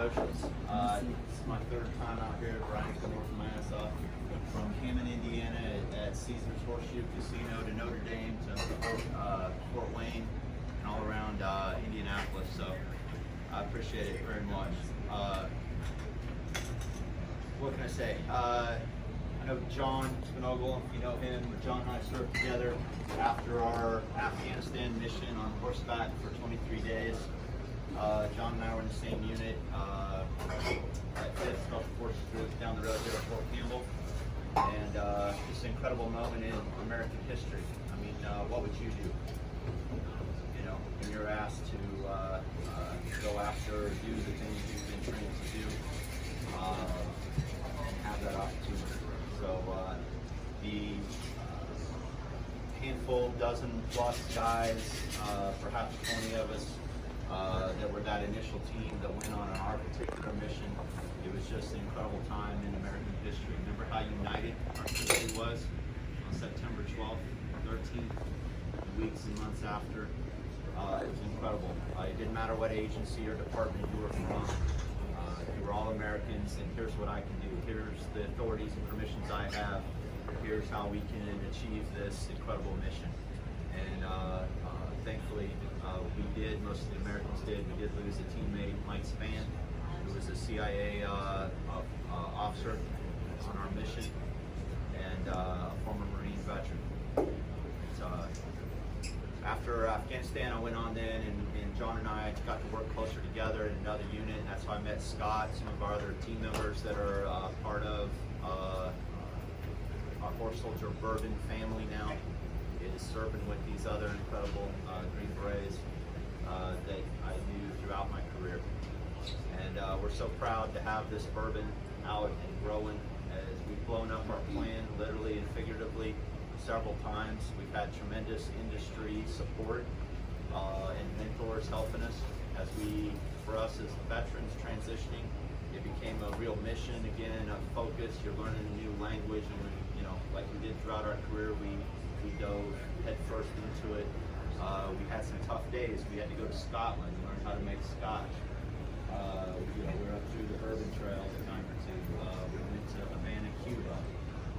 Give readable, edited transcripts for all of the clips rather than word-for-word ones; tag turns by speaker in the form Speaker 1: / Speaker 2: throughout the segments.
Speaker 1: emotions. This is my third time out here riding north of my ass off. From Hammond, Indiana at Caesars Horseshoe Casino to Notre Dame to Fort Wayne and all around Indianapolis. So I appreciate it very much. What can I say? I know John Spinogle, if you know him. John and I served together after our Afghanistan mission on horseback for 23 days. John and I were in the same unit at 5th Special Forces Group down the road here at Fort Campbell. And just an incredible moment in American history. I mean, what would you do? You know, when you're asked to go after or do the things you've been trained to do, and have that opportunity. So the handful, dozen plus guys, perhaps 20 of us that were that initial team that went on our particular mission. It was just an incredible time in American history. Remember how united our country was on September 12th, 13th, weeks and months after. It was incredible. It didn't matter what agency or department you were from. You were all Americans, and here's what I can do. Here's the authorities and permissions I have. Here's how we can achieve this incredible mission. And thankfully, we did. Most of the Americans did. We did lose a teammate, Mike Spann, who was a CIA officer on our mission, and a former Marine veteran. So, after Afghanistan, I went on then, and John and I got to work closer together in another unit, and that's how I met Scott, some of our other team members that are part of our Horse Soldier Bourbon family now. Is serving with these other incredible Green Berets that I knew throughout my career. And we're so proud to have this bourbon out and growing as we've blown up our plan literally and figuratively several times. We've had tremendous industry support and mentors helping us as for us as veterans transitioning, it became a real mission again, a focus. You're learning a new language, and like we did throughout our career, we dove headfirst into it. We had some tough days. We had to go to Scotland and learn how to make scotch. We were up through the Bourbon Trail a time or two. We went to Havana, Cuba,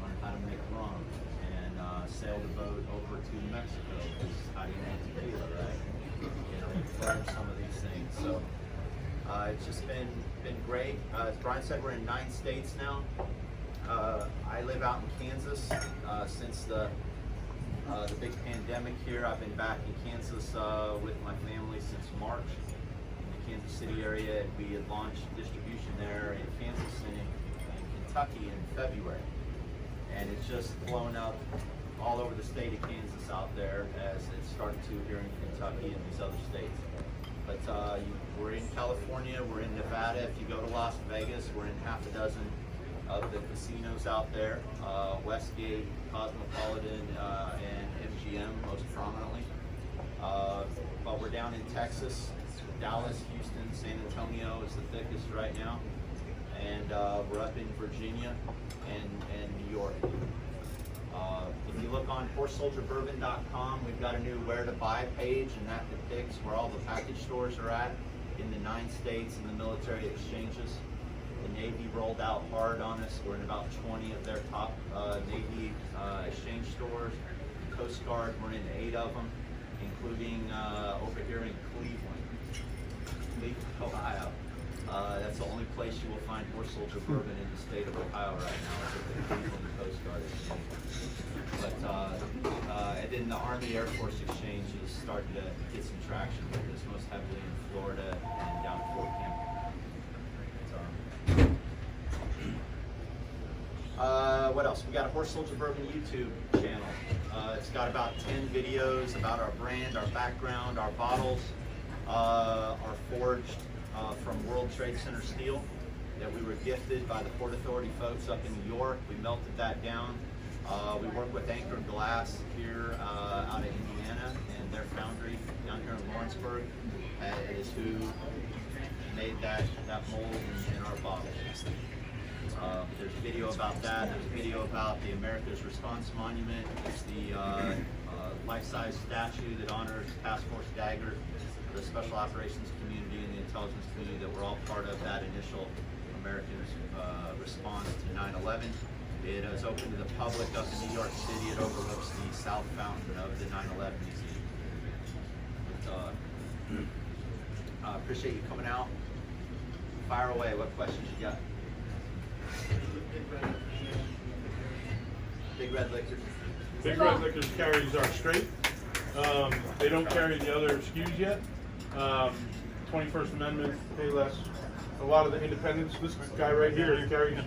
Speaker 1: learned how to make rum, and sailed a boat over to Mexico. Because how do you make tequila, right? Learn some of these things. So it's just been great. As Brian said, we're in 9 states now. I live out in Kansas since the big pandemic here. I've been back in Kansas with my family since March in the Kansas City area. We had launched distribution there in Kansas and in Kentucky in February. And it's just blown up all over the state of Kansas out there as it started to here in Kentucky and these other states. But we're in California, we're in Nevada. If you go to Las Vegas, we're in half a dozen of the casinos out there, Westgate, Cosmopolitan, and MGM most prominently. But we're down in Texas, Dallas, Houston, San Antonio is the thickest right now. And we're up in Virginia and New York. If you look on horsesoldierbourbon.com, we've got a new where to buy page, and that depicts where all the package stores are at in the 9 states and the military exchanges. The Navy rolled out hard on us. We're in about 20 of their top Navy exchange stores. Coast Guard, we're in 8 of them, including over here in Cleveland, Ohio. That's the only place you will find Horse Soldier Bourbon in the state of Ohio right now, is at the Cleveland Coast Guard Exchange. But and then the Army Air Force Exchange is starting to get some traction with this, most heavily in Florida and down at Fort Campbell. What else? We got a Horse Soldier Bourbon YouTube channel. It's got about 10 videos about our brand, our background. Our bottles are forged from World Trade Center steel that we were gifted by the Port Authority folks up in New York. We melted that down. We work with Anchor Glass here out of Indiana, and their foundry down here in Lawrenceburg is who made that mold in our bottles. There's a video about that. There's a video about the America's Response Monument. It's the life-size statue that honors Task Force Dagger, the Special Operations community in the intelligence community that we're all part of that initial American response to 9/11. It is open to the public up in New York City. It overlooks the south fountain of the 9/11 Museum. But, appreciate you coming out. Fire away. What questions you got? Big Red Liquor.
Speaker 2: Big Red Liquors carries our straight. They don't carry the other SKUs yet. 21st Amendment, Payless. A lot of the independents. This guy right here, he carries